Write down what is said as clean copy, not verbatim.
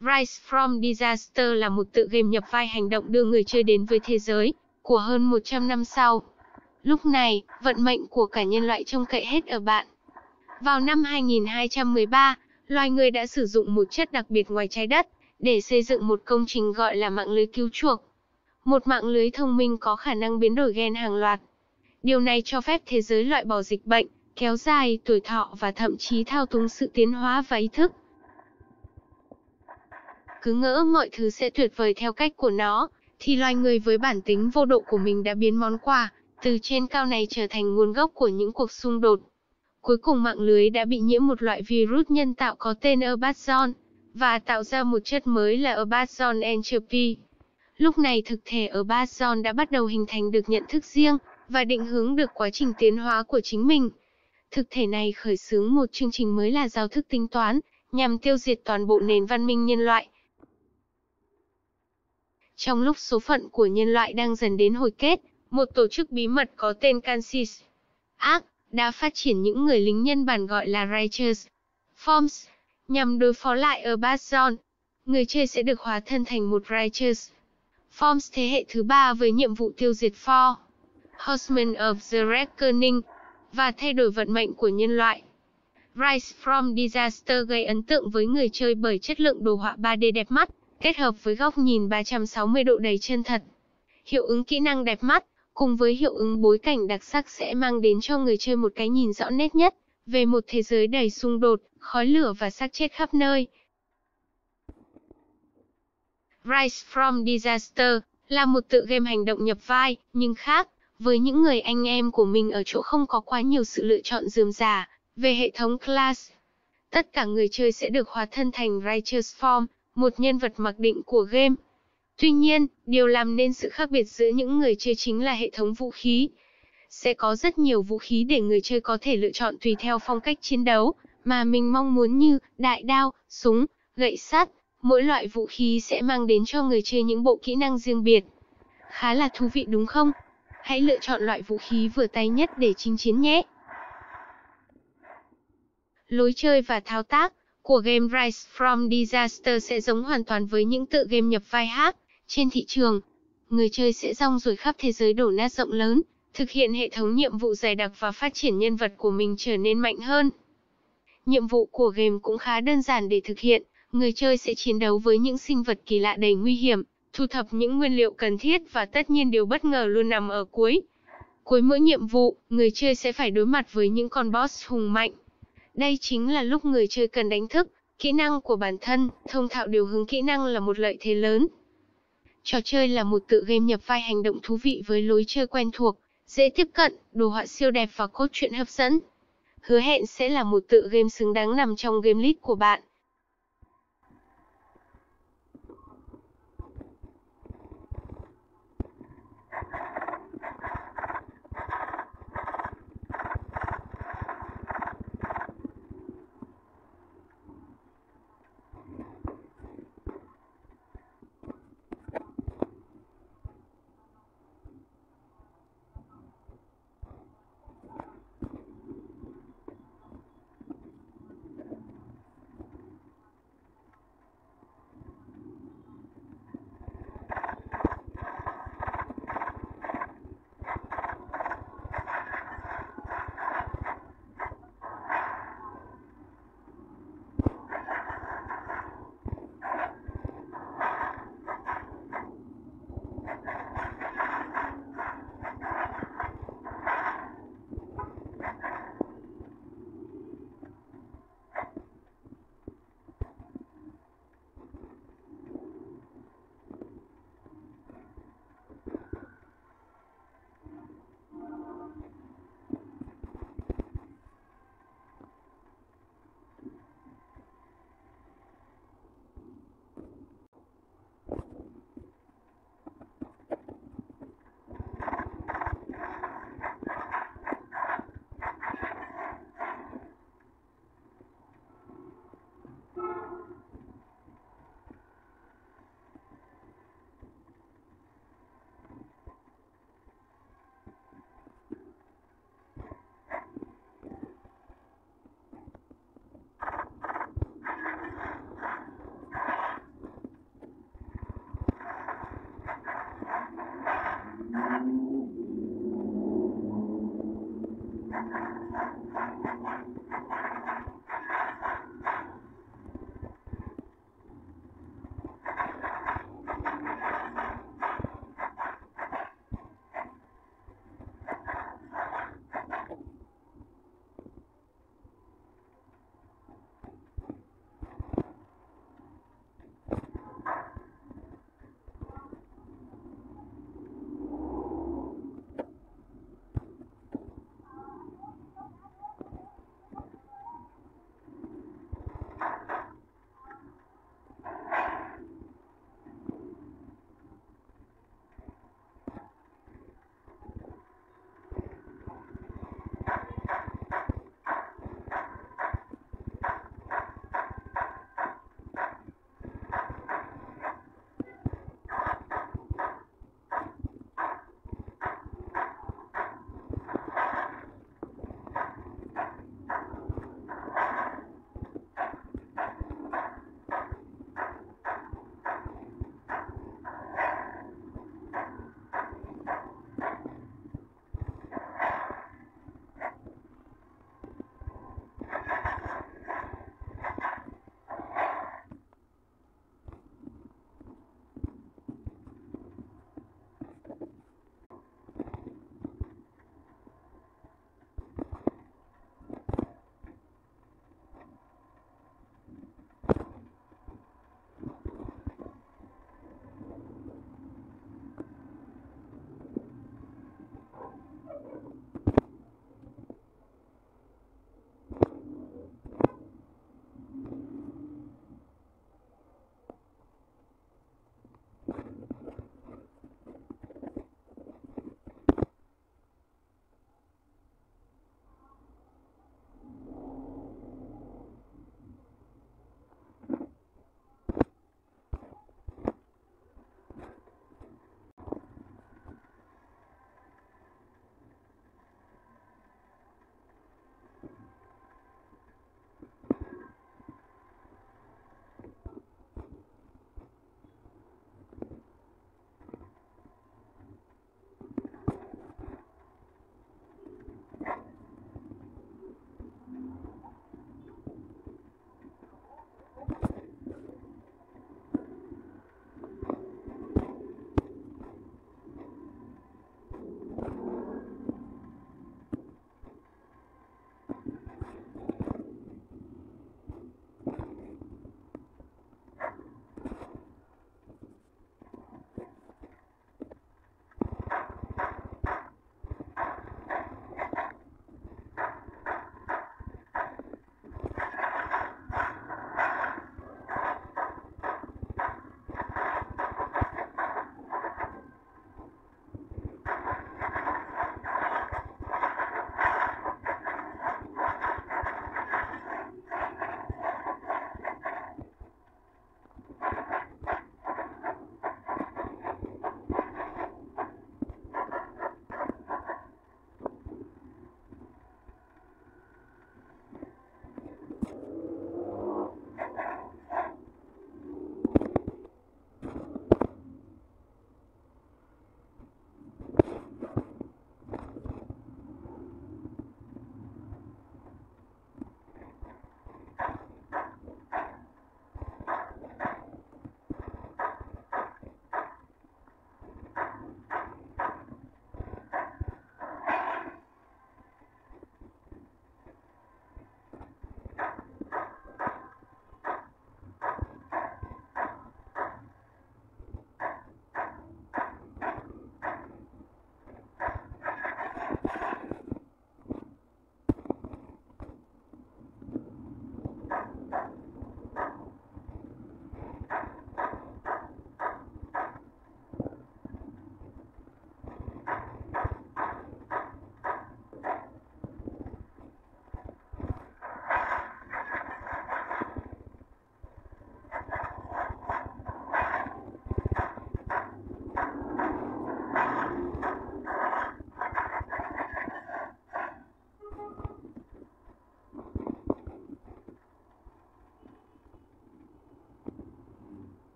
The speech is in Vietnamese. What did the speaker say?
Rise from Disaster là một tựa game nhập vai hành động đưa người chơi đến với thế giới của hơn 100 năm sau. Lúc này, vận mệnh của cả nhân loại trông cậy hết ở bạn. Vào năm 2213, loài người đã sử dụng một chất đặc biệt ngoài trái đất để xây dựng một công trình gọi là mạng lưới cứu chuộc. Một mạng lưới thông minh có khả năng biến đổi gen hàng loạt. Điều này cho phép thế giới loại bỏ dịch bệnh, kéo dài tuổi thọ và thậm chí thao túng sự tiến hóa và ý thức. Cứ ngỡ mọi thứ sẽ tuyệt vời theo cách của nó, thì loài người với bản tính vô độ của mình đã biến món quà từ trên cao này trở thành nguồn gốc của những cuộc xung đột. Cuối cùng mạng lưới đã bị nhiễm một loại virus nhân tạo có tên Erbazon, và tạo ra một chất mới là Erbazon Entropy. Lúc này thực thể Erbazon đã bắt đầu hình thành được nhận thức riêng, và định hướng được quá trình tiến hóa của chính mình. Thực thể này khởi xướng một chương trình mới là giao thức tính toán, nhằm tiêu diệt toàn bộ nền văn minh nhân loại. Trong lúc số phận của nhân loại đang dần đến hồi kết, một tổ chức bí mật có tên Cansys Ark đã phát triển những người lính nhân bản gọi là Righteous Forms, nhằm đối phó lại Erbazon. Người chơi sẽ được hóa thân thành một Righteous Forms thế hệ thứ 3 với nhiệm vụ tiêu diệt Four Horsemen of the Reckoning và thay đổi vận mệnh của nhân loại. Rise from Disaster gây ấn tượng với người chơi bởi chất lượng đồ họa 3D đẹp mắt, kết hợp với góc nhìn 360 độ đầy chân thật. Hiệu ứng kỹ năng đẹp mắt, cùng với hiệu ứng bối cảnh đặc sắc sẽ mang đến cho người chơi một cái nhìn rõ nét nhất về một thế giới đầy xung đột, khói lửa và xác chết khắp nơi. Rise from Disaster là một tựa game hành động nhập vai, nhưng khác với những người anh em của mình ở chỗ không có quá nhiều sự lựa chọn rườm rà về hệ thống class. Tất cả người chơi sẽ được hóa thân thành Righteous Form, một nhân vật mặc định của game. Tuy nhiên, điều làm nên sự khác biệt giữa những người chơi chính là hệ thống vũ khí. Sẽ có rất nhiều vũ khí để người chơi có thể lựa chọn tùy theo phong cách chiến đấu mà mình mong muốn, như đại đao, súng, gậy sắt. Mỗi loại vũ khí sẽ mang đến cho người chơi những bộ kỹ năng riêng biệt. Khá là thú vị đúng không? Hãy lựa chọn loại vũ khí vừa tay nhất để chinh chiến nhé! Lối chơi và thao tác của game Rise from Disaster sẽ giống hoàn toàn với những tựa game nhập vai khác trên thị trường. Người chơi sẽ rong ruổi khắp thế giới đổ nát rộng lớn, thực hiện hệ thống nhiệm vụ dày đặc và phát triển nhân vật của mình trở nên mạnh hơn. Nhiệm vụ của game cũng khá đơn giản để thực hiện. Người chơi sẽ chiến đấu với những sinh vật kỳ lạ đầy nguy hiểm, thu thập những nguyên liệu cần thiết và tất nhiên điều bất ngờ luôn nằm ở cuối. Cuối mỗi nhiệm vụ, người chơi sẽ phải đối mặt với những con boss hùng mạnh. Đây chính là lúc người chơi cần đánh thức kỹ năng của bản thân, thông thạo điều hướng kỹ năng là một lợi thế lớn. Trò chơi là một tựa game nhập vai hành động thú vị với lối chơi quen thuộc, dễ tiếp cận, đồ họa siêu đẹp và cốt truyện hấp dẫn. Hứa hẹn sẽ là một tựa game xứng đáng nằm trong game list của bạn.